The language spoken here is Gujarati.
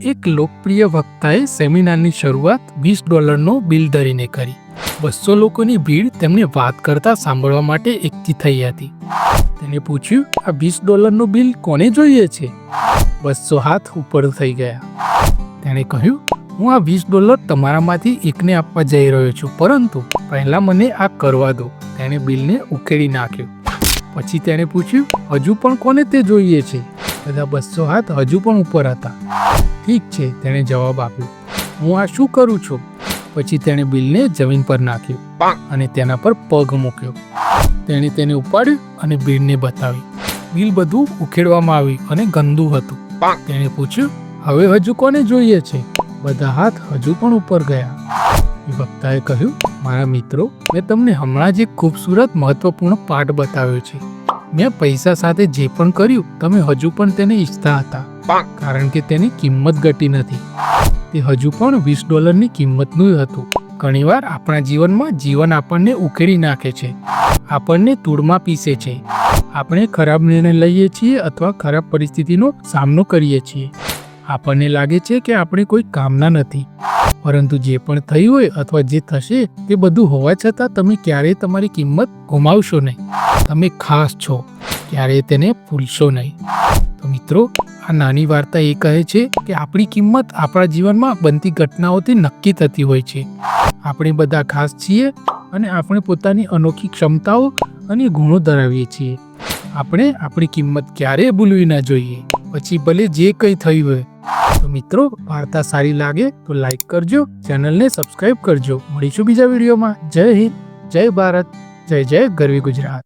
એક લોકપ્રિય વક્તાએ સેમિનારની શરૂઆત $20નો બિલ ધરીને કરી. 200 લોકોની ભીડ તેમને વાત કરતા સાંભળવા માટે એકઠી થઈ હતી. તેને પૂછ્યું, આ $20નું બિલ કોને જોઈએ છે? 200 હાથ ઉપર થઈ ગયા. તેણે કહ્યું, હું આ $20 તમારામાંથી એકને આપવા જઈ રહ્યો છું, પરંતુ પહેલા મને આ કરવા દો. તેણે બિલને ઉકેલી નાખ્યું. પછી તેણે પૂછ્યું, હજુ પણ કોને તે જોઈએ છે? બધા 200 હાથ હજુ પણ ઉપર હતા. ઠીક છે, તેણે જવાબ આપ્યો, હું આ શું કરું છું? પછી તેણે બિલને જમીન પર નાખ્યું અને તેના પર પગ મૂક્યો. તેણે તેને ઉપાડ્યું અને બિલને બતાવી. બિલ બધું ઉખેડવામાં આવ્યું અને ગંદુ હતું. તેણે પૂછ્યું, હવે હજુ કોને જોઈએ છે? બધા હાથ હજુ પણ ઉપર ગયા. વક્તાએ કહ્યું, મારા મિત્રો, મેં તમને હમણાં જ એક ખૂબસૂરત મહત્વપૂર્ણ પાઠ બતાવ્યો છે. મેં પૈસા સાથે જે પણ કર્યું તમે હજુ પણ તેને ઈચ્છતા હતા, કારણ કે તેની કિંમત ઘટી નથી. તે હજુ પણ $20ની કિંમતનું હતું. ઘણીવાર આપણા જીવનમાં જીવન આપણને ઉકેલી નાખે છે, આપણને ધૂળમાં પીસે છે. આપણે ખરાબ નિર્ણય લઈએ છીએ અથવા ખરાબ પરિસ્થિતિનો સામનો કરીએ છીએ. આપણને લાગે છે કે આપણે કોઈ કામના નથી, પરંતુ જે પણ થયું હોય અથવા જે થશે તે બધું હોવા છતાં તમે ક્યારેય તમારી કિંમત ગુમાવશો નહીં. તમે ખાસ છો, ક્યારેય તેને ભૂલશો નહીં. તો મિત્રો, આ નાની વાર્તા એ કહે છે કે આપણી કિંમત આપણા જીવનમાં બનતી ઘટનાઓથી નક્કી થતી હોય છે. આપણે બધા ખાસ છીએ અને આપણે પોતાની અનોખી ક્ષમતાઓ અને ગુણો ધરાવીએ છીએ. આપણે આપણી કિંમત ક્યારેય ભૂલવી ના જોઈએ, પછી ભલે જે કંઈ થયું હોય. તો મિત્રો, વાર્તા સારી લાગે તો લાઈક કરજો, ચેનલને સબસ્ક્રાઈબ કરજો. મળીશું બીજા વિડીયોમાં. જય હિન્દ, જય ભારત, જય જય ગરવી ગુજરાત.